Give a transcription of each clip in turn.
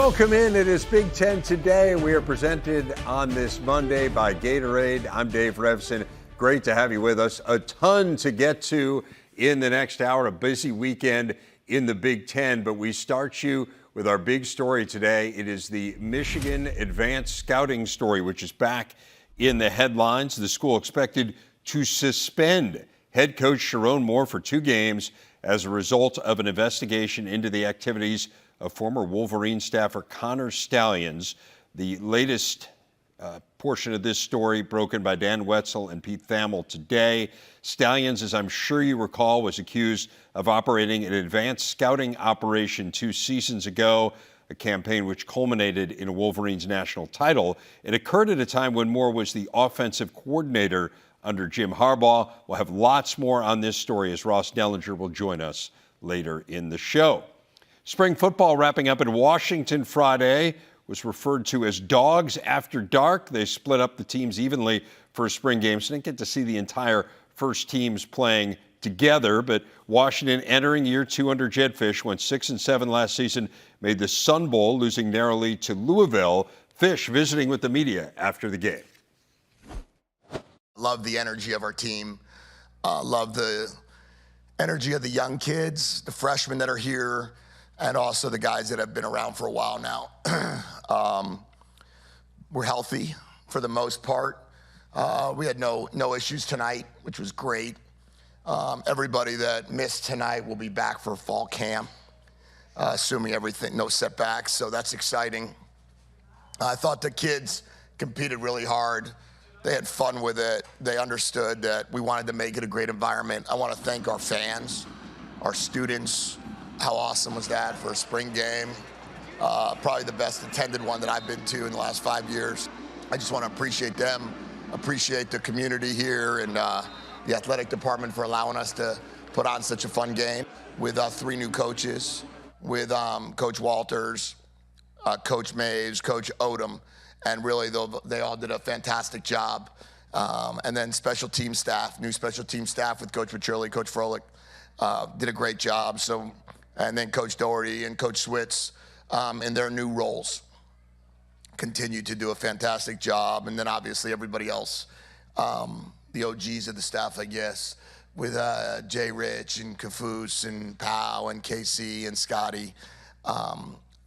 Welcome in. It is Big Ten Today. We are presented on this Monday by Gatorade. I'm Dave Revson. Great to have you with us. A ton to get to in the next hour. A busy weekend in the Big Ten, but we start you with our big story today. It is the Michigan Advanced Scouting story, which is back in the headlines. The school expected to suspend head coach Sherrone Moore for 2 games as a result of an investigation into the activities of former Wolverine staffer Connor Stalions. The latest portion of this story broken by Dan Wetzel and Pete Thamel today. Stalions, as I'm sure you recall, was accused of operating an advanced scouting operation 2 seasons ago, a campaign which culminated in a Wolverines national title. It occurred at a time when Moore was the offensive coordinator under Jim Harbaugh. We'll have lots more on this story as Ross Dellinger will join us later in the show. Spring football wrapping up in Washington Friday was referred to as Dogs After Dark. They split up the teams evenly for a spring game, so didn't get to see the entire first teams playing together. But Washington entering year 2 under Jedd Fisch went 6-7 last season, made the Sun Bowl, losing narrowly to Louisville. Fisch visiting with the media after the game. Love the energy of our team. Love the energy of the young kids, the freshmen that are here, and also the guys that have been around for a while now. We're healthy for the most part. We had no issues tonight, which was great. Everybody that missed tonight will be back for fall camp, assuming everything, no setbacks, so that's exciting. I thought the kids competed really hard. They had fun with it. They understood that we wanted to make it a great environment. I want to thank our fans, our students. How awesome was that for a spring game? Probably the best attended one that I've been to in the last 5 years. I just want to appreciate them, appreciate the community here and the athletic department for allowing us to put on such a fun game with 3 new coaches, with Coach Walters, Coach Maves, Coach Odom, and really they all did a fantastic job. And then special team staff, new special team staff with Coach Petrelli, Coach Froelich, did a great job. And then Coach Doherty and Coach Switz in their new roles continue to do a fantastic job. And then obviously everybody else, the OGs of the staff, I guess, with Jay Rich and Kafus and Powell and KC and Scotty,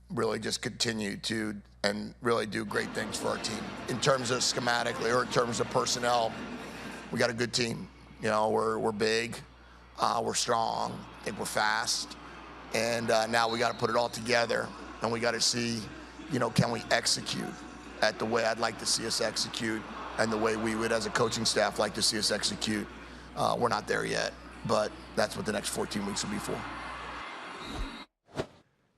really just continue to and really do great things for our team. In terms of schematically or in terms of personnel, we got a good team. You know, we're big, we're strong, I think we're fast. And now we got to put it all together, and we got to see, you know, can we execute at the way I'd like to see us execute and the way we would as a coaching staff like to see us execute. We're not there yet, but that's what the next 14 weeks will be for.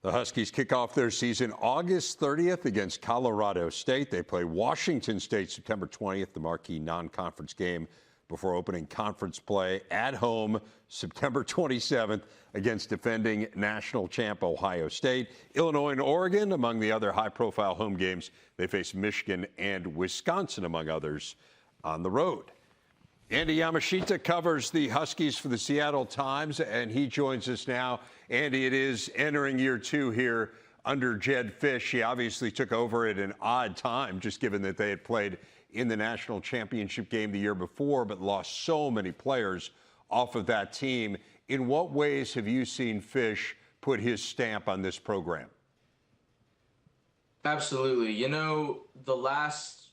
The Huskies kick off their season August 30th against Colorado State. They play Washington State September 20th, the marquee non-conference game, before opening conference play at home September 27th against defending national champ Ohio State. Illinois and Oregon among the other high-profile home games. They face Michigan and Wisconsin, among others, on the road. Andy Yamashita covers the Huskies for the Seattle Times, and he joins us now. Andy, it is entering year 2 here under Jedd Fisch. He obviously took over at an odd time, just given that they had played in the national championship game the year before, but lost so many players off of that team. In what ways have you seen Fisch put his stamp on this program? Absolutely. You know, the last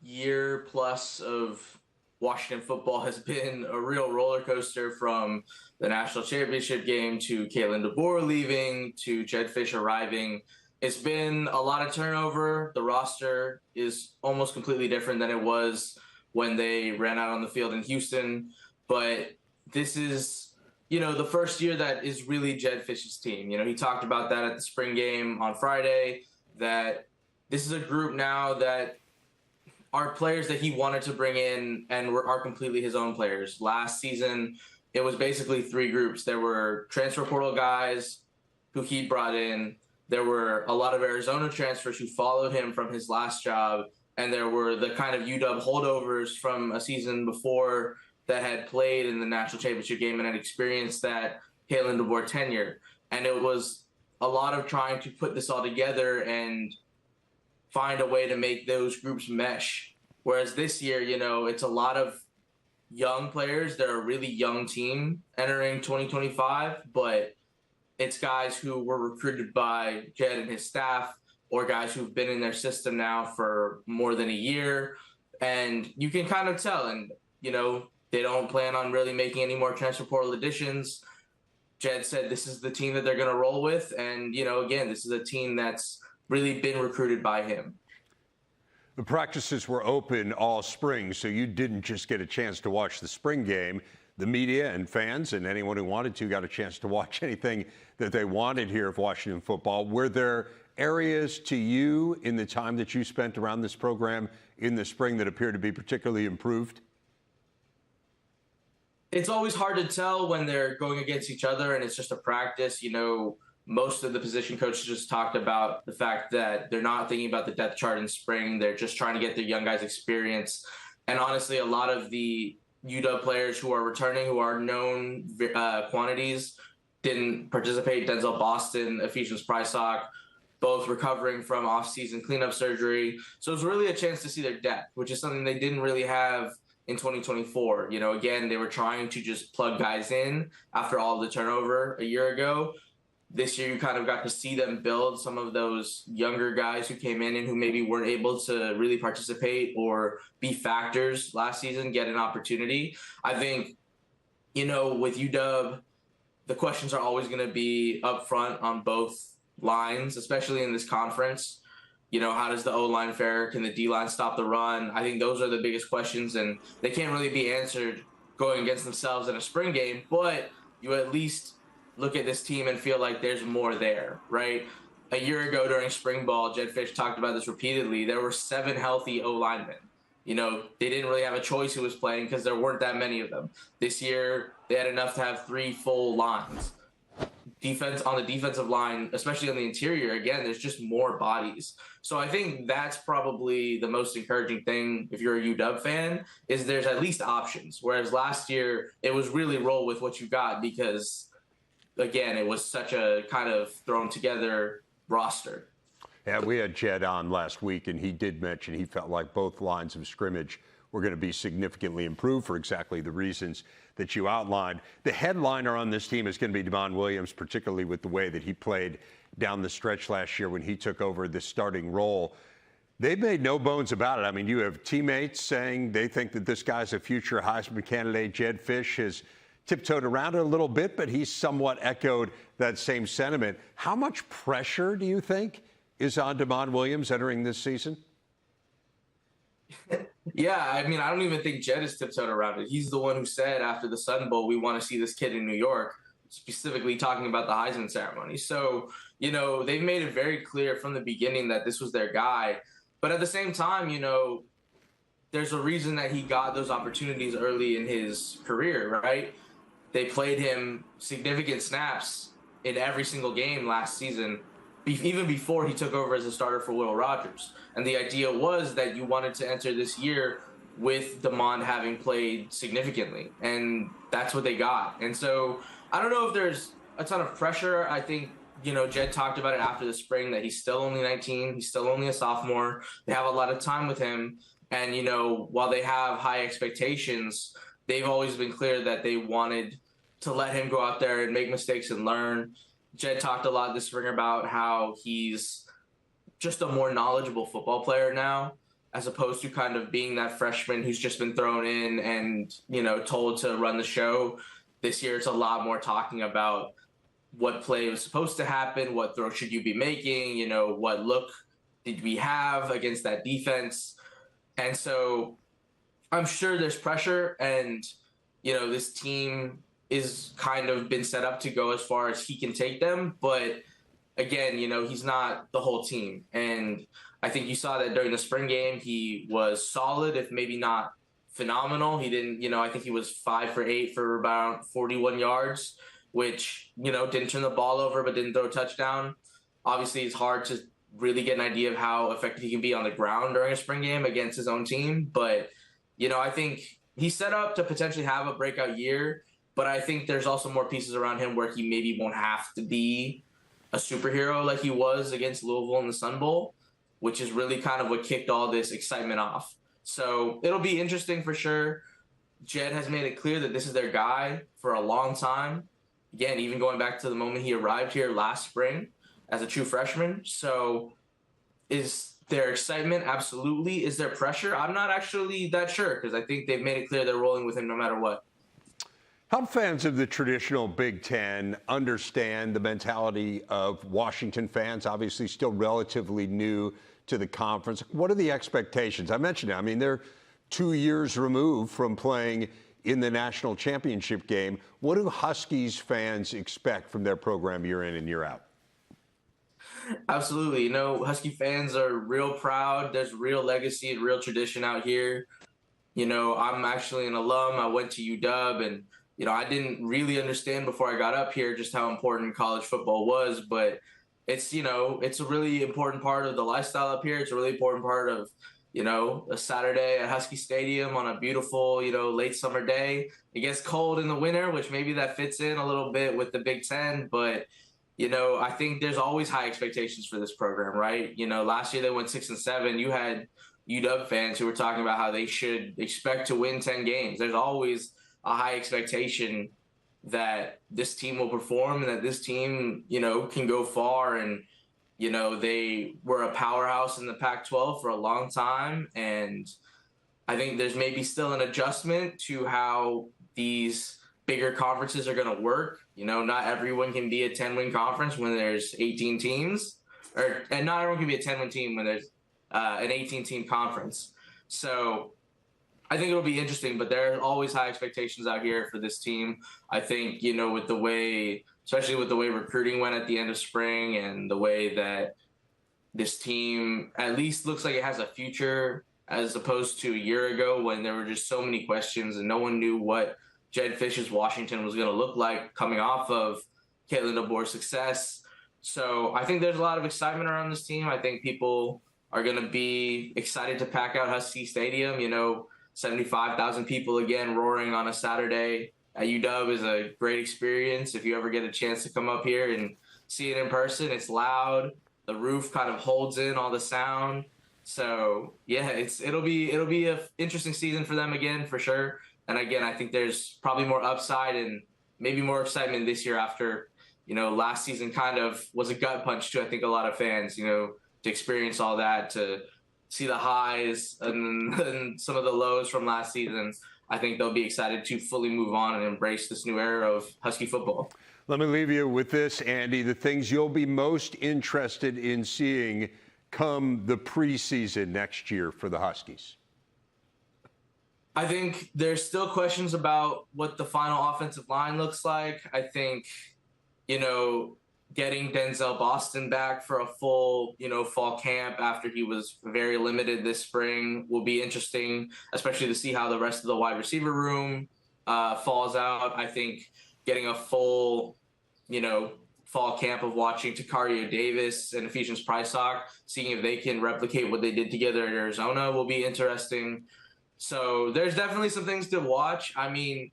year plus of Washington football has been a real roller coaster, from the national championship game to Kalen DeBoer leaving to Jedd Fisch arriving. It's been a lot of turnover. The roster is almost completely different than it was when they ran out on the field in Houston. But this is, you know, the first year that is really Jedd Fisch's team. You know, he talked about that at the spring game on Friday, that this is a group now that are players that he wanted to bring in and are completely his own players. Last season, it was basically 3 groups. There were transfer portal guys who he brought in. There were a lot of Arizona transfers who followed him from his last job, and there were the kind of UW holdovers from a season before that had played in the national championship game and had experienced that Kalen DeBoer tenure. And it was a lot of trying to put this all together and find a way to make those groups mesh. Whereas this year, it's a lot of young players. They're a really young team entering 2025, but it's guys who were recruited by Jedd and his staff, or guys who've been in their system now for more than a year. And you can kind of tell, and, they don't plan on really making any more transfer portal additions. Jedd said this is the team that they're going to roll with. And, again, this is a team that's really been recruited by him. The practices were open all spring, so you didn't just get a chance to watch the spring game. The media and fans and anyone who wanted to got a chance to watch anything that they wanted here of Washington football. Were there areas to you in the time that you spent around this program in the spring that appeared to be particularly improved? It's always hard to tell when they're going against each other and it's just a practice. Most of the position coaches just talked about the fact that they're not thinking about the depth chart in spring. They're just trying to get their young guys experience. And honestly, a lot of the UW players who are returning, who are known quantities, didn't participate. Denzel Boston, Ephesians Prysock, both recovering from off-season cleanup surgery. So it was really a chance to see their depth, which is something they didn't really have in 2024. Again, they were trying to just plug guys in after all of the turnover a year ago. This year, you kind of got to see them build some of those younger guys who came in and who maybe weren't able to really participate or be factors last season, get an opportunity. I think, with UW, the questions are always going to be up front on both lines, especially in this conference. How does the O-line fare? Can the D-line stop the run? I think those are the biggest questions, and they can't really be answered going against themselves in a spring game, but you at least look at this team and feel like there's more there, right? A year ago during spring ball, Jedd Fisch talked about this repeatedly. There were 7 healthy O-linemen. They didn't really have a choice who was playing because there weren't that many of them. This year, they had enough to have 3 full lines. On the defensive line, especially on the interior, again, there's just more bodies. So I think that's probably the most encouraging thing if you're a UW fan, is there's at least options. Whereas last year, it was really roll with what you got because, again, it was such a kind of thrown together roster. Yeah, we had Jedd on last week, and he did mention he felt like both lines of scrimmage were going to be significantly improved for exactly the reasons that you outlined. The headliner on this team is going to be Demond Williams, particularly with the way that he played down the stretch last year when he took over the starting role. They've made no bones about it. I mean, you have teammates saying they think that this guy's a future Heisman candidate. Jedd Fisch has tiptoed around it a little bit, but he's somewhat echoed that same sentiment. How much pressure do you think is on Demond Williams entering this season? Yeah, I mean, I don't even think Jedd is tiptoed around it. He's the one who said after the Sun Bowl, we want to see this kid in New York, specifically talking about the Heisman ceremony. So, they've made it very clear from the beginning that this was their guy. But at the same time, there's a reason that he got those opportunities early in his career, right? They played him significant snaps in every single game last season, even before he took over as a starter for Will Rogers. And the idea was that you wanted to enter this year with Demond having played significantly, and that's what they got. And so I don't know if there's a ton of pressure. I think, Jedd talked about it after the spring that he's still only 19. He's still only a sophomore. They have a lot of time with him. And, while they have high expectations, they've always been clear that they wanted to let him go out there and make mistakes and learn. Jedd talked a lot this spring about how he's just a more knowledgeable football player now, as opposed to kind of being that freshman who's just been thrown in and, told to run the show. This year, it's a lot more talking about what play was supposed to happen, what throw should you be making, what look did we have against that defense. And so I'm sure there's pressure, and, this team is kind of been set up to go as far as he can take them. But again, he's not the whole team. And I think you saw that during the spring game, he was solid, if maybe not phenomenal. He didn't, I think he was 5 for 8 for about 41 yards, which, didn't turn the ball over, but didn't throw a touchdown. Obviously, it's hard to really get an idea of how effective he can be on the ground during a spring game against his own team. But, I think he's set up to potentially have a breakout year. But I think there's also more pieces around him where he maybe won't have to be a superhero like he was against Louisville in the Sun Bowl, which is really kind of what kicked all this excitement off. So it'll be interesting for sure. Jedd has made it clear that this is their guy for a long time. Again, even going back to the moment he arrived here last spring as a true freshman. So is there excitement? Absolutely. Is there pressure? I'm not actually that sure, because I think they've made it clear they're rolling with him no matter what. Help fans of the traditional Big Ten understand the mentality of Washington fans, obviously still relatively new to the conference. What are the expectations? I mentioned it. I mean, they're 2 years removed from playing in the national championship game. What do Huskies fans expect from their program year in and year out? Absolutely. Husky fans are real proud. There's real legacy and real tradition out here. I'm actually an alum. I went to UW, and I didn't really understand before I got up here just how important college football was, but it's a really important part of the lifestyle up here. It's a really important part of, a Saturday at Husky Stadium on a beautiful, late summer day. It gets cold in the winter, which maybe that fits in a little bit with the Big Ten, but I think there's always high expectations for this program, right? Last year they went 6-7. You had UW fans who were talking about how they should expect to win 10 games. There's always a high expectation that this team will perform and that this team, can go far. And, they were a powerhouse in the Pac-12 for a long time. And I think there's maybe still an adjustment to how these bigger conferences are going to work. Not everyone can be a 10-win conference when there's 18 teams, and not everyone can be a 10-win team when there's an 18-team conference. So I think it'll be interesting, but there are always high expectations out here for this team. I think, with the way, especially with the way recruiting went at the end of spring and the way that this team at least looks like it has a future, as opposed to a year ago when there were just so many questions and no one knew what Jedd Fisch's Washington was going to look like coming off of Caitlin DeBoer's success. So I think there's a lot of excitement around this team. I think people are going to be excited to pack out Husky Stadium. 75,000 people again roaring on a Saturday at UW is a great experience. If you ever get a chance to come up here and see it in person, it's loud. The roof kind of holds in all the sound. So yeah, it'll be a interesting season for them again, for sure. And again, I think there's probably more upside and maybe more excitement this year after, last season kind of was a gut punch to, I think, a lot of fans, to experience all that, to see the highs and some of the lows from last season. I think they'll be excited to fully move on and embrace this new era of Husky football. Let me leave you with this, Andy. The things you'll be most interested in seeing come the preseason next year for the Huskies. I think there's still questions about what the final offensive line looks like. I think, getting Denzel Boston back for a full, fall camp after he was very limited this spring will be interesting, especially to see how the rest of the wide receiver room falls out. I think getting a full, fall camp of watching Takario Davis and Ephesians Prysock, seeing if they can replicate what they did together at Arizona will be interesting. So there's definitely some things to watch. I mean,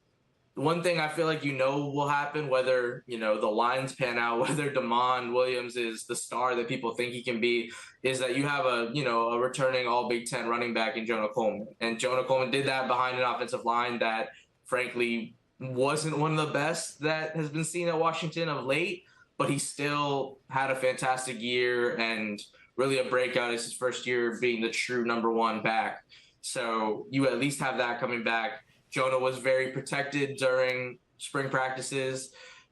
one thing I feel like will happen, whether, the lines pan out, whether Damon Williams is the star that people think he can be, is that you have a returning all Big Ten running back in Jonah Coleman. And Jonah Coleman did that behind an offensive line that, frankly, wasn't one of the best that has been seen at Washington of late, but he still had a fantastic year and really a breakout as his first year being the true number one back. So you at least have that coming back. Jonah was very protected during spring practices.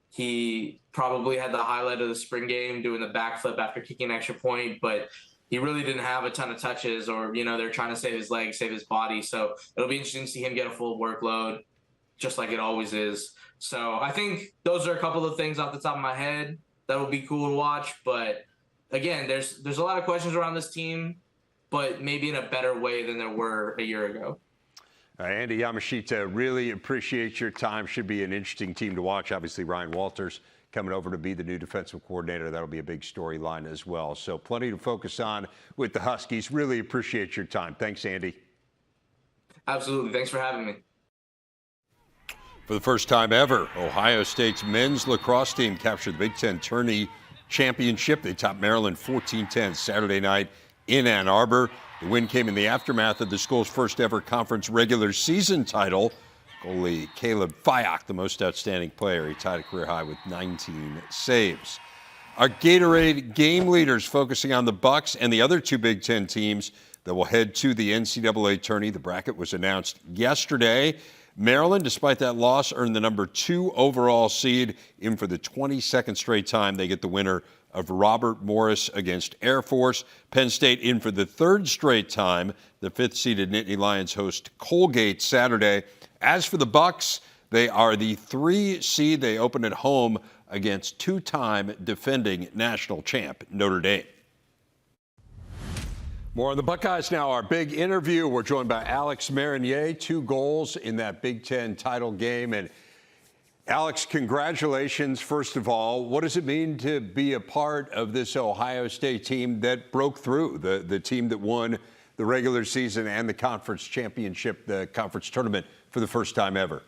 He probably had the highlight of the spring game doing the backflip after kicking an extra point, but he really didn't have a ton of touches, or, they're trying to save his legs, save his body. So it'll be interesting to see him get a full workload, just like it always is. So I think those are a couple of things off the top of my head that will be cool to watch. But again, there's a lot of questions around this team, but maybe in a better way than there were a year ago. Andy Yamashita, really appreciate your time. Should be an interesting team to watch. Obviously, Ryan Walters coming over to be the new defensive coordinator. That'll be a big storyline as well. So plenty to focus on with the Huskies. Really appreciate your time. Thanks, Andy. Absolutely. Thanks for having me. For the first time ever, Ohio State's men's lacrosse team captured the Big Ten tourney Championship. They topped Maryland 14-10 Saturday night in Ann Arbor. The win came in the aftermath of the school's first ever conference regular season title. Goalie Caleb Fiach, the most outstanding player. He tied a career high with 19 saves. Our Gatorade game leaders focusing on the Bucks and the other two Big Ten teams that will head to the NCAA tourney. The bracket was announced yesterday. Maryland, despite that loss, earned the number 2 overall seed. In for the 22nd straight time, they get the winner of Robert Morris against Air Force. Penn State in for the 3rd straight time. The 5th-seeded Nittany Lions host Colgate Saturday. As for the Bucks, they are the 3 seed. They open at home against 2-time defending national champ Notre Dame. More on the Buckeyes now. Our big interview. We're joined by Alex Marinier, 2 goals in that Big Ten title game. And Alex, congratulations, first of all. What does it mean to be a part of this Ohio State team that broke through, the team that won the regular season and the conference championship, the conference tournament for the first time ever?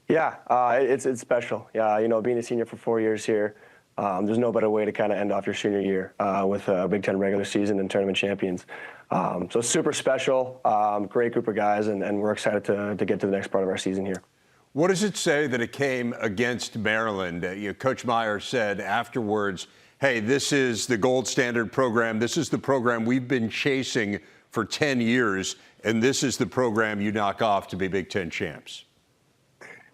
Yeah, it's special. Yeah, you know, being a senior for 4 years here, there's no better way to kind of end off your senior year with a Big Ten regular season and tournament champions. So super special, great group of guys, and we're excited to get to the next part of our season here. What does it say that it came against Maryland? Coach Meyer said afterwards, hey, this is the gold standard program. This is the program we've been chasing for 10 years, and this is the program you knock off to be Big Ten champs.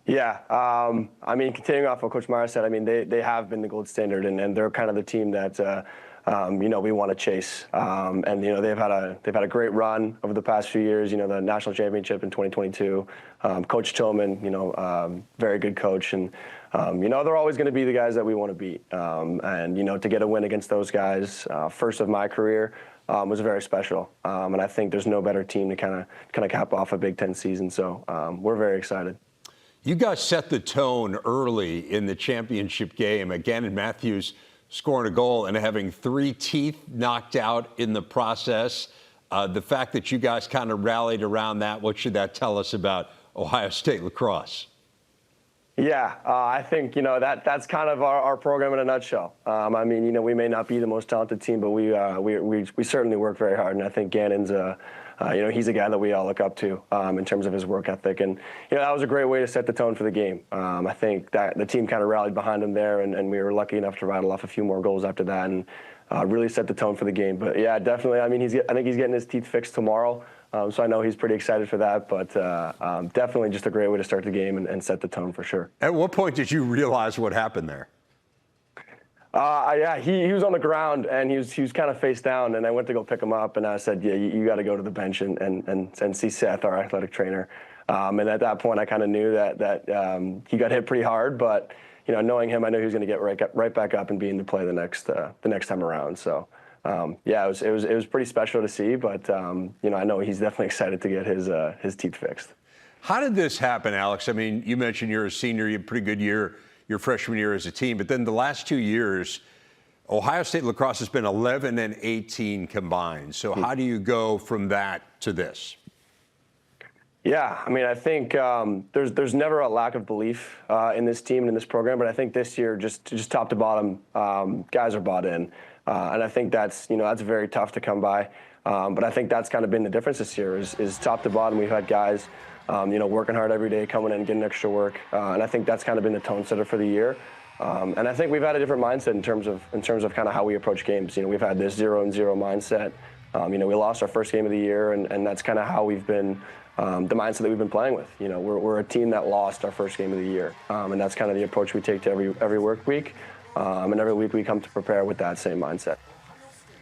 Yeah, I mean, continuing off what Coach Meyer said, I mean, they have been the gold standard, and they're kind of the team that you know, we want to chase. And you know, they've had a great run over the past few years. You know, the national championship in 2022. Coach Tillman, you know, very good coach, and you know, they're always going to be the guys that we want to beat. And you know, to get a win against those guys, first of my career, was very special. And I think there's no better team to kind of cap off a Big Ten season. So we're very excited. You guys set the tone early in the championship game. Again, and Matthews scoring a goal and having 3 teeth knocked out in the process. The fact that you guys kind of rallied around that, what should that tell us about Ohio State lacrosse? Yeah, I think, you know, that's kind of our program in a nutshell. I mean, you know, we may not be the most talented team, but we certainly work very hard, and I think Gannon's you know, he's a guy that we all look up to in terms of his work ethic. And, you know, that was a great way to set the tone for the game. I think that the team kind of rallied behind him there, and we were lucky enough to rattle off a few more goals after that and really set the tone for the game. But, yeah, definitely, I mean, I think he's getting his teeth fixed tomorrow, so I know he's pretty excited for that. But definitely just a great way to start the game and set the tone for sure. At what point did you realize what happened there? Yeah, he was on the ground, and he was kind of face down, and I went to go pick him up, and I said, yeah, you got to go to the bench and see Seth, our athletic trainer. And at that point, I kind of knew that he got hit pretty hard, but you know, knowing him, I knew he was going to get right back up and be in the play the next time around. So yeah, it was pretty special to see, but you know, I know he's definitely excited to get his teeth fixed. How did this happen, Alex? I mean, you mentioned you're a senior, you had a pretty good year your freshman year as a team, but then the last 2 years, Ohio State lacrosse has been 11 and 18 combined. So how do you go from that to this? Yeah, I mean, I think there's never a lack of belief in this team and in this program, but I think this year, just top to bottom, guys are bought in, and I think that's very tough to come by. But I think that's kind of been the difference this year is top to bottom. We've had guys, you know, working hard every day, coming in and getting extra work, and I think that's kind of been the tone setter for the year. And I think we've had a different mindset in terms of kind of how we approach games. You know, we've had this 0-0 mindset. You know, we lost our first game of the year, and that's kind of how we've been, the mindset that we've been playing with. You know, we're a team that lost our first game of the year, and that's kind of the approach we take to every work week, and every week we come to prepare with that same mindset.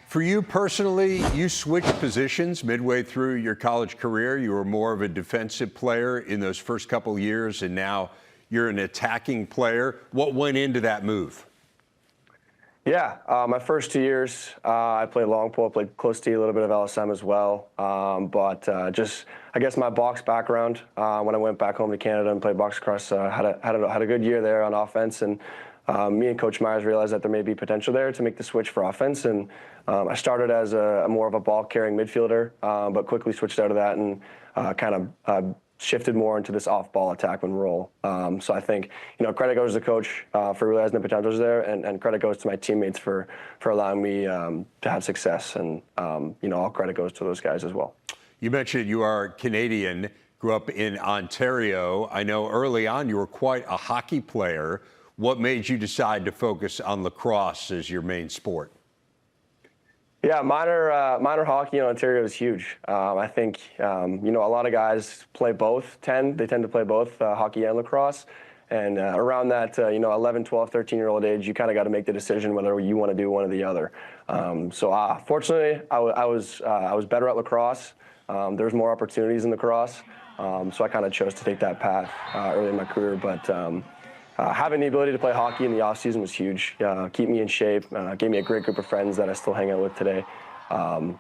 For you personally, you switched positions midway through your college career. You were more of a defensive player in those first couple years, and now you're an attacking player. What went into that move? Yeah, my first 2 years, I played long pole, played close T, a little bit of LSM as well. But just, I guess, my box background. When I went back home to Canada and played box across, had a good year there on offense, and me and Coach Myers realized that there may be potential there to make the switch for offense. And I started as a more of a ball-carrying midfielder, but quickly switched out of that and kind of shifted more into this off-ball attackman role. So I think, credit goes to the coach for realizing the potentials there, and credit goes to my teammates for allowing me to have success. And, all credit goes to those guys as well. You mentioned you are Canadian, grew up in Ontario. I know early on you were quite a hockey player. What made you decide to focus on lacrosse as your main sport? Yeah, minor hockey in Ontario is huge. I think, a lot of guys play both, they tend to play both hockey and lacrosse. And around that, 11, 12, 13-year-old age, you kind of got to make the decision whether you want to do one or the other. Fortunately, I was better at lacrosse. There's more opportunities in lacrosse. So I kind of chose to take that path early in my career. But having the ability to play hockey in the off season was huge. Keep me in shape. Gave me a great group of friends that I still hang out with today.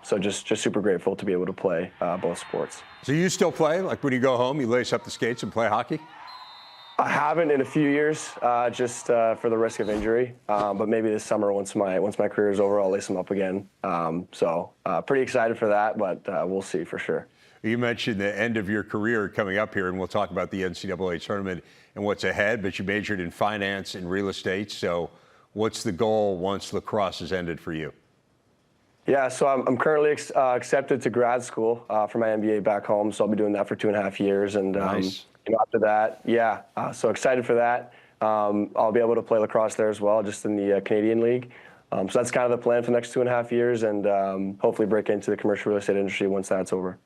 So just super grateful to be able to play both sports. So you still play? Like when you go home, you lace up the skates and play hockey? I haven't in a few years, just for the risk of injury. But maybe this summer, once my career is over, I'll lace them up again. Pretty excited for that, but we'll see for sure. You mentioned the end of your career coming up here, and we'll talk about the NCAA tournament and what's ahead, but you majored in finance and real estate. So what's the goal once lacrosse has ended for you? Yeah, so I'm currently accepted to grad school for my MBA back home, so I'll be doing that for 2.5 years. And nice. After that, so excited for that. I'll be able to play lacrosse there as well, just in the Canadian League. So that's kind of the plan for the next 2.5 years, and hopefully break into the commercial real estate industry once that's over.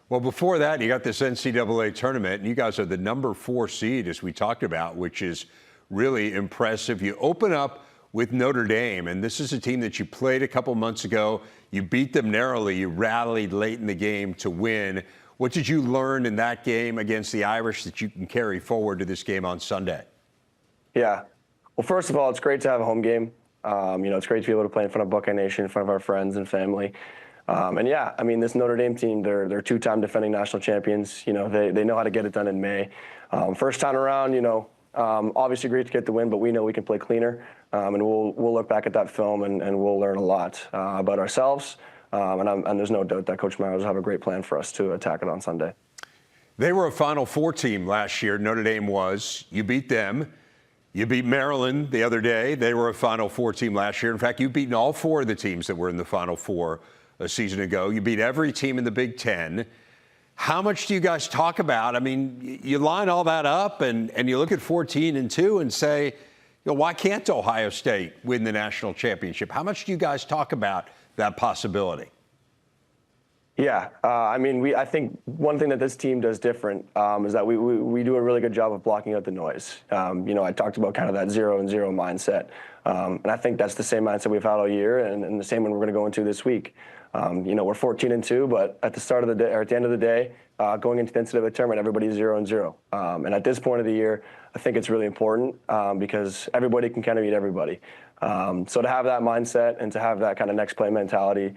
Well, before that, you got this NCAA tournament, and you guys are the number 4 seed, as we talked about, which is really impressive. You open up with Notre Dame, and this is a team that you played a couple months ago. You beat them narrowly. You rallied late in the game to win. What did you learn in that game against the Irish that you can carry forward to this game on Sunday? Yeah. Well, first of all, it's great to have a home game. It's great to be able to play in front of Buckeye Nation, in front of our friends and family. This Notre Dame team, they're 2-time defending national champions. They know how to get it done in May. First time around, obviously great to get the win, but we know we can play cleaner. And we'll look back at that film and we'll learn a lot about ourselves. And there's no doubt that Coach Myers will have a great plan for us to attack it on Sunday. They were a Final Four team last year. Notre Dame was. You beat them. You beat Maryland the other day. They were a Final Four team last year. In fact, you've beaten all 4 of the teams that were in the Final Four a season ago. You beat every team in the Big Ten. How much do you guys talk about? I mean, you line all that up and you look at 14-2 and say, why can't Ohio State win the national championship? How much do you guys talk about that possibility? Yeah, I think one thing that this team does different is that we do a really good job of blocking out the noise. I talked about kind of that 0-0 mindset, and I think that's the same mindset we've had all year, and the same one we're going to go into this week. We're 14-2, but at the start of the day, or at the end of the day, going into the NCAA tournament, everybody's 0-0. And at this point of the year, I think it's really important because everybody can kind of beat everybody. So to have that mindset and to have that kind of next play mentality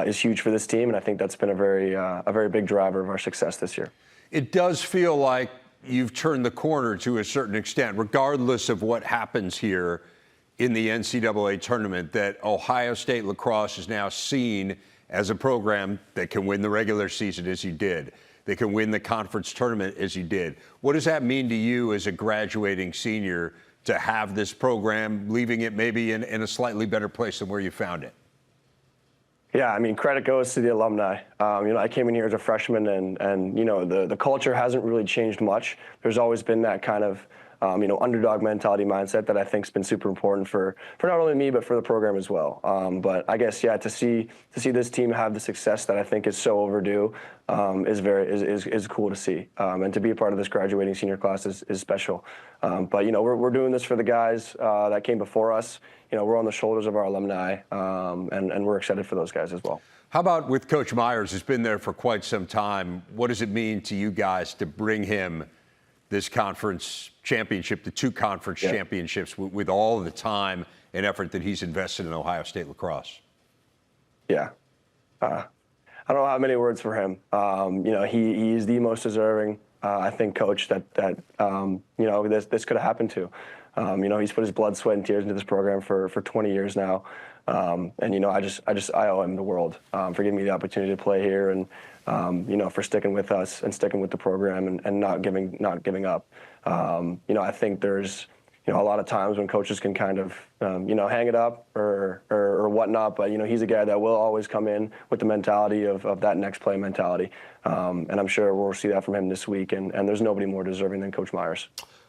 is huge for this team, and I think that's been a very big driver of our success this year. It does feel like you've turned the corner to a certain extent, regardless of what happens here in the NCAA tournament, that Ohio State lacrosse is now seen as a program that can win the regular season as you did. They can win the conference tournament as you did. What does that mean to you as a graduating senior to have this program, leaving it maybe in a slightly better place than where you found it? Yeah, credit goes to the alumni. I came in here as a freshman, and the culture hasn't really changed much. There's always been that kind of underdog mentality mindset that I think has been super important for not only me but for the program as well. But I guess to see this team have the success that I think is so overdue is cool to see. And to be a part of this graduating senior class is special. But we're doing this for the guys that came before us. We're on the shoulders of our alumni, and we're excited for those guys as well. How about with Coach Myers, who's been there for quite some time? What does it mean to you guys to bring him this conference championship, the 2 conference championships, with all of the time and effort that he's invested in Ohio State lacrosse? Yeah. I don't have many words for him. He's the most deserving, I think, coach that this could have happened to. He's put his blood, sweat, and tears into this program for 20 years now. And I owe him the world for giving me the opportunity to play here, and for sticking with us and sticking with the program and not giving up. I think there's a lot of times when coaches can kind of hang it up or whatnot, but he's a guy that will always come in with the mentality of that next play mentality, and I'm sure we'll see that from him this week. And there's nobody more deserving than Coach Myers.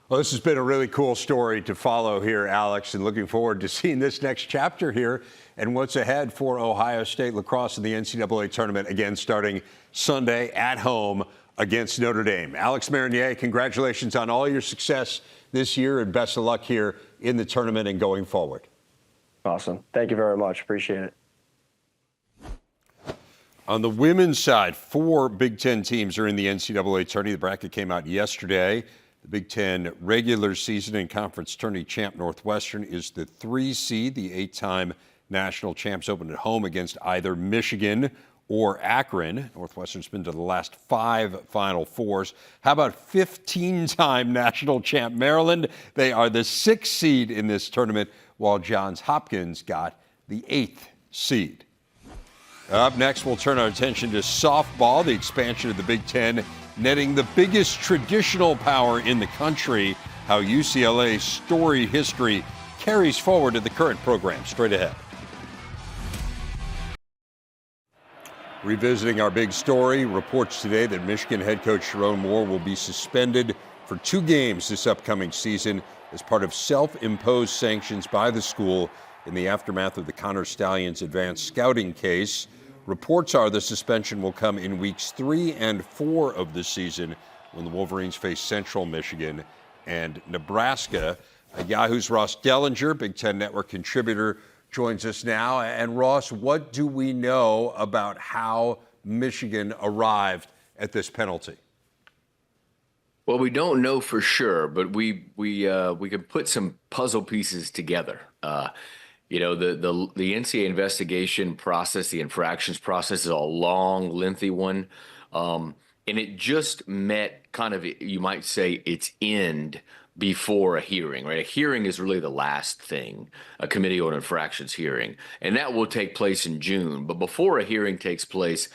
Well, this has been a really cool story to follow here, Alex, and looking forward to seeing this next chapter here and what's ahead for Ohio State lacrosse in the NCAA tournament, again starting Sunday at home against Notre Dame. Alex Marinier, congratulations on all your success this year and best of luck here in the tournament and going forward. Awesome. Thank you very much. Appreciate it. On the women's side, 4 Big Ten teams are in the NCAA tourney. The bracket came out yesterday. The Big Ten regular season and conference tourney champ Northwestern is the 3 seed. The 8-time national champs open at home against either Michigan or Akron. Northwestern's been to the last 5 Final Fours. How about 15-time national champ Maryland? They are the 6th seed in this tournament, while Johns Hopkins got the 8th seed. Up next, we'll turn our attention to softball, the expansion of the Big Ten, netting the biggest traditional power in the country, how UCLA's storied history carries forward to the current program. Straight ahead. Revisiting our big story, reports today that Michigan head coach Sherrone will be suspended for 2 games this upcoming season as part of self-imposed sanctions by the school in the aftermath of the Connor Stallions advanced scouting case. Reports are the suspension will come in weeks 3 and 4 of the season when the Wolverines face Central Michigan and Nebraska. Yahoo's Ross Dellinger, Big Ten Network contributor, joins us now. And Ross, what do we know about how Michigan arrived at this penalty? Well, we don't know for sure, but we can put some puzzle pieces together. The NCAA investigation process, the infractions process, is a long, lengthy one, and it just met kind of, you might say, its end before a hearing. Right, a hearing is really the last thing, a committee on infractions hearing, and that will take place in June. But before a hearing takes place,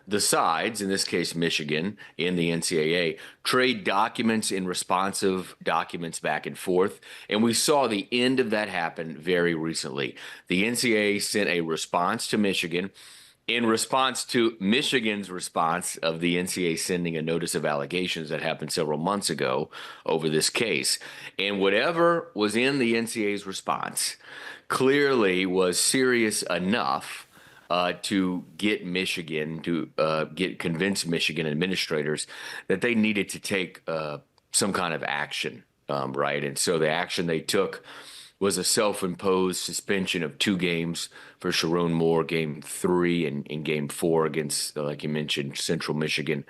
the sides, in this case Michigan and the NCAA, trade documents in responsive documents back and forth, and we saw the end of that happen very recently. The NCAA sent a response to Michigan in response to Michigan's response of the NCAA sending a notice of allegations that happened several months ago over this case. And whatever was in the NCAA's response clearly was serious enough to get Michigan to convince Michigan administrators that they needed to take some kind of action, right? And so the action they took was a self-imposed suspension of 2 games for Sherrone Moore, Game 3 and Game 4 against, like you mentioned, Central Michigan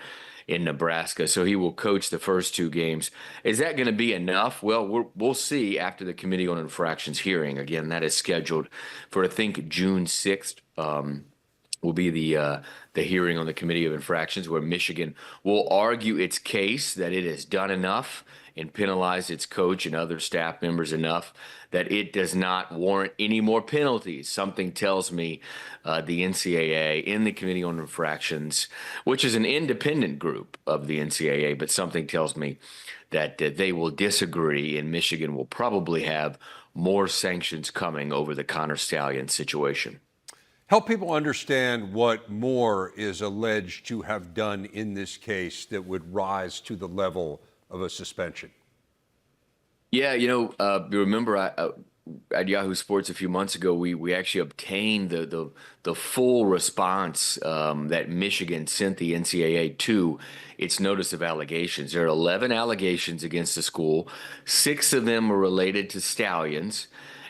in Nebraska. So he will coach the first 2 games. Is that going to be enough? Well, we'll see after the Committee on Infractions hearing. Again, that is scheduled for, I think, June 6th. Will be the hearing on the Committee of Infractions, where Michigan will argue its case that it has done enough and penalized its coach and other staff members enough that it does not warrant any more penalties. Something tells me the NCAA in the Committee on Infractions, which is an independent group of the NCAA, but something tells me that they will disagree, and Michigan will probably have more sanctions coming over the Connor Stallions situation. Help people understand what Moore is alleged to have done in this case that would rise to the level of a suspension. Yeah, you remember at Yahoo Sports a few months ago, we actually obtained the full response that Michigan sent the NCAA to its notice of allegations. There are 11 allegations against the school. 6 of them are related to Stallions,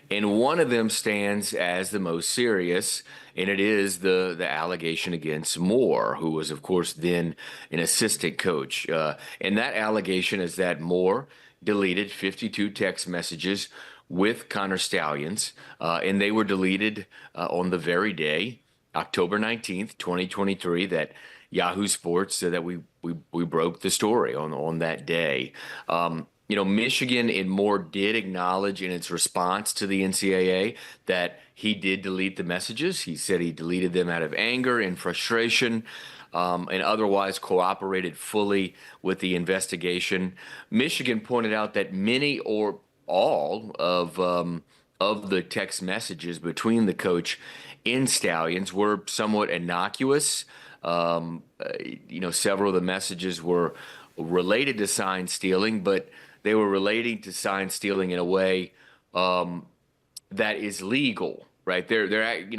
and one of them stands as the most serious, and it is the allegation against Moore, who was, of course, then an assistant coach. And that allegation is that Moore deleted 52 text messages with Connor Stallions, and they were deleted on the very day, October 19th, 2023, that Yahoo Sports that we broke the story on that day. Michigan and Moore did acknowledge in its response to the NCAA that he did delete the messages. He said he deleted them out of anger and frustration, and otherwise cooperated fully with the investigation. Michigan pointed out that many or all of the text messages between the coach and Stallions were somewhat innocuous. Several of the messages were related to sign stealing, but they were relating to sign stealing in a way that is legal, right?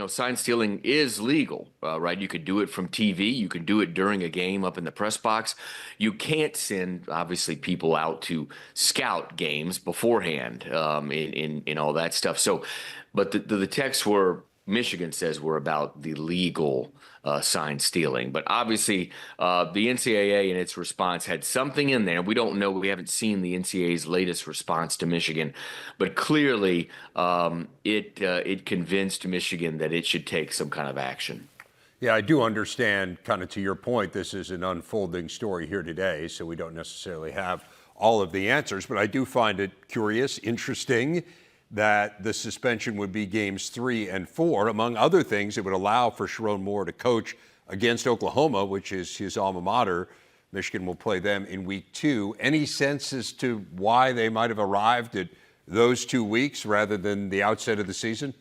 Sign stealing is legal, right? You could do it from TV. You can do it during a game up in the press box. You can't send, obviously, people out to scout games beforehand in all that stuff. So, but the texts were, Michigan says, were about the legal sign stealing. But obviously, the NCAA in its response had something in there. We don't know. We haven't seen the NCAA's latest response to Michigan. But clearly, it convinced Michigan that it should take some kind of action. Yeah, I do understand, kind of to your point, this is an unfolding story here today, so we don't necessarily have all of the answers. But I do find it curious, interesting, that the suspension would be games 3 and 4. Among other things, it would allow for Sherrone Moore to coach against Oklahoma, which is his alma mater. Michigan will play them in week 2. Any sense as to why they might have arrived at those 2 weeks rather than the outset of the season?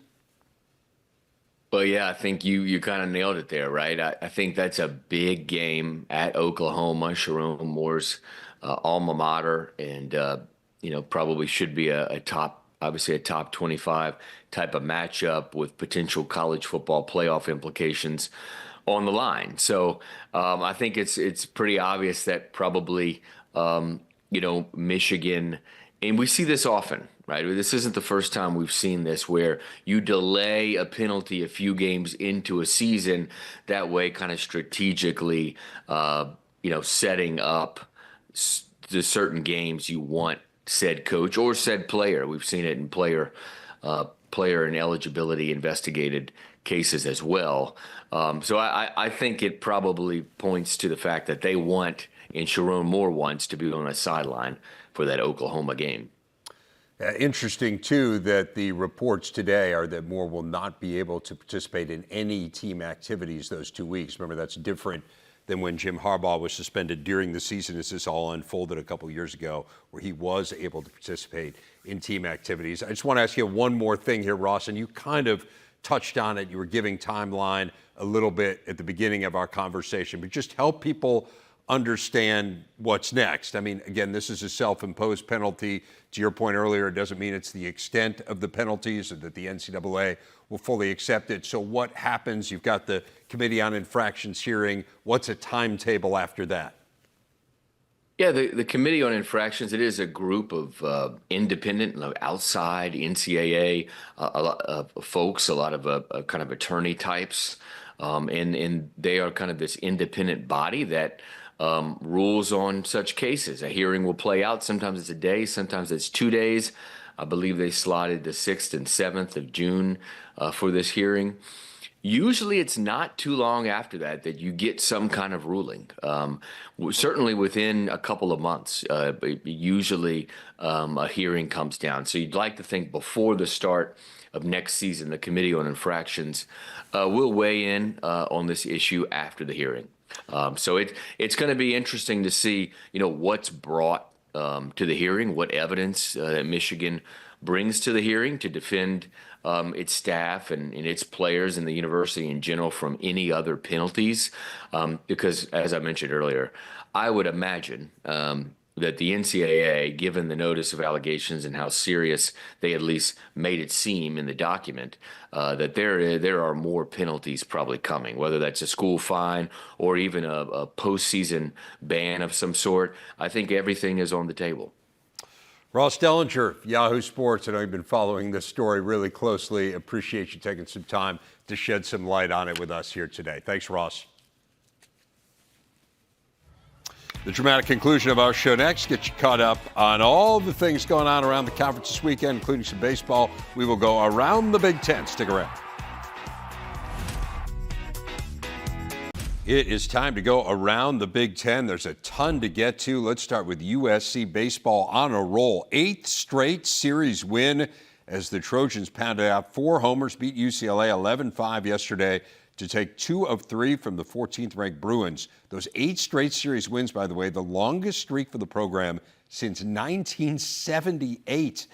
Well, yeah, I think you kind of nailed it there, right? I think that's a big game at Oklahoma, Sherrone Moore's alma mater, and probably should be obviously a top 25 type of matchup with potential college football playoff implications on the line. So I think it's pretty obvious that probably, Michigan, and we see this often, right? This isn't the first time we've seen this where you delay a penalty a few games into a season, that way kind of strategically, setting up the certain games you want said coach or said player. We've seen it in player and eligibility investigated cases as well. So I think it probably points to the fact that they want, and Sherrone Moore wants, to be on a sideline for that Oklahoma game. Interesting, too, that the reports today are that Moore will not be able to participate in any team activities those 2 weeks. Remember, that's different than when Jim Harbaugh was suspended during the season, as this all unfolded a couple years ago, where he was able to participate in team activities. I just want to ask you one more thing here, Ross, and you kind of touched on it. You were giving timeline a little bit at the beginning of our conversation, but just help people understand what's next. I mean, again, this is a self-imposed penalty. To your point earlier, it doesn't mean it's the extent of the penalties or that the NCAA will fully accept it. So what happens? You've got the Committee on Infractions hearing. What's a timetable after that? Yeah, the Committee on Infractions, it is a group of independent, outside NCAA a lot of folks, a lot of kind of attorney types, and they are kind of this independent body that rules on such cases. A hearing will play out. Sometimes it's a day, sometimes it's 2 days. I believe they slotted the 6th and 7th of June for this hearing. Usually it's not too long after that you get some kind of ruling. Certainly within a couple of months, usually a hearing comes down. So you'd like to think before the start of next season, the Committee on Infractions will weigh in on this issue after the hearing. So it's going to be interesting to see, what's brought to the hearing, what evidence that Michigan brings to the hearing to defend its staff and its players and the university in general from any other penalties. Because, as I mentioned earlier, I would imagine that the NCAA, given the notice of allegations and how serious they at least made it seem in the document, that there are more penalties probably coming, whether that's a school fine or even a postseason ban of some sort. I think everything is on the table. Ross Dellinger, Yahoo Sports. I know you've been following this story really closely. Appreciate you taking some time to shed some light on it with us here today. Thanks, Ross. The dramatic conclusion of our show next. Get you caught up on all the things going on around the conference this weekend, including some baseball. We will go around the Big Ten. Stick around. It is time to go around the Big Ten. There's a ton to get to. Let's start with USC baseball on a roll. 8th straight series win as the Trojans pounded out 4 homers, beat UCLA 11-5 yesterday to take 2 of 3 from the 14th-ranked Bruins. Those 8 straight series wins, by the way, the longest streak for the program since 1978.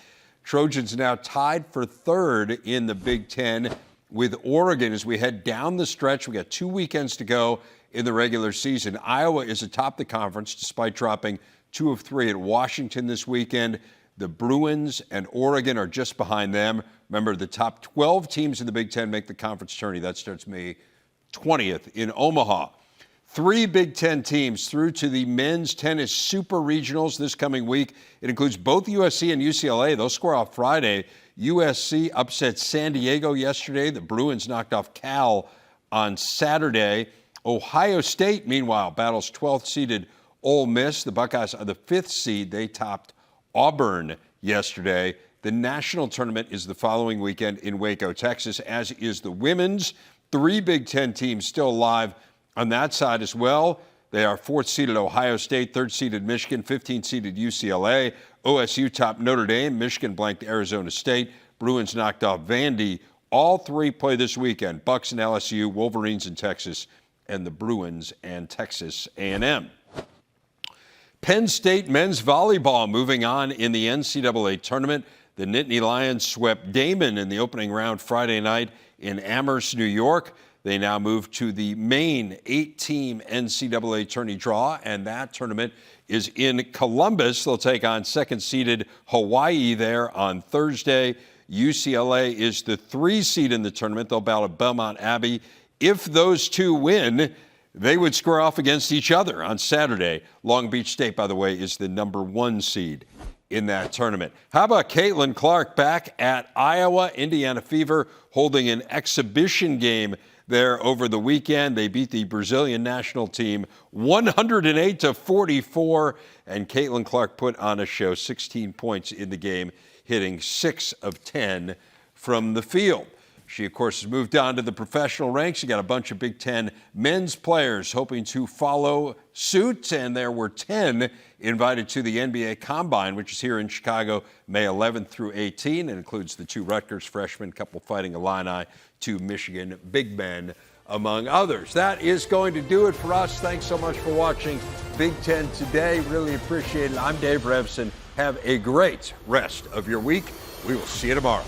Trojans now tied for 3rd in the Big Ten with Oregon as we head down the stretch. We got 2 weekends to go in the regular season. Iowa is atop the conference despite dropping 2 of 3 at Washington this weekend. The Bruins and Oregon are just behind them. Remember, the top 12 teams in the Big Ten make the conference tourney. That starts May 20th in Omaha. 3 Big Ten teams through to the men's tennis super regionals this coming week. It includes both USC and UCLA. They'll square off Friday. USC upset San Diego yesterday. The Bruins knocked off Cal on Saturday. Ohio State, meanwhile, battles 12th-seeded Ole Miss. The Buckeyes are the 5th seed. They topped Auburn yesterday. The national tournament is the following weekend in Waco, Texas, as is the women's. 3 Big Ten teams still alive on that side as well. They are 4th-seeded Ohio State, 3rd-seeded Michigan, 15th-seeded UCLA. OSU topped Notre Dame. Michigan blanked Arizona State. Bruins knocked off Vandy. All 3 play this weekend. Bucks and LSU, Wolverines and Texas, and the Bruins and Texas A&M. Penn State men's volleyball moving on in the NCAA tournament. The Nittany Lions swept Damon in the opening round Friday night in Amherst, New York. They now move to the main 8-team NCAA tourney draw, and that tournament is in Columbus. They'll take on 2nd-seeded Hawaii there on Thursday. UCLA is the 3 seed in the tournament. They'll battle Belmont Abbey. If those 2 win, they would square off against each other on Saturday. Long Beach State, by the way, is the number 1 seed in that tournament. How about Caitlin Clark back at Iowa? Indiana Fever holding an exhibition game there over the weekend. They beat the Brazilian national team 108-44, and Caitlin Clark put on a show, 16 points in the game, hitting 6 of 10 from the field. She, of course, has moved on to the professional ranks. You got a bunch of Big Ten men's players hoping to follow suit, and there were 10 invited to the NBA Combine, which is here in Chicago, May 11th through 18, and includes the 2 Rutgers freshmen, couple Fighting Illini, 2 Michigan big men, among others. That is going to do it for us. Thanks so much for watching Big Ten Today. Really appreciate it. I'm Dave Revson. Have a great rest of your week. We will see you tomorrow.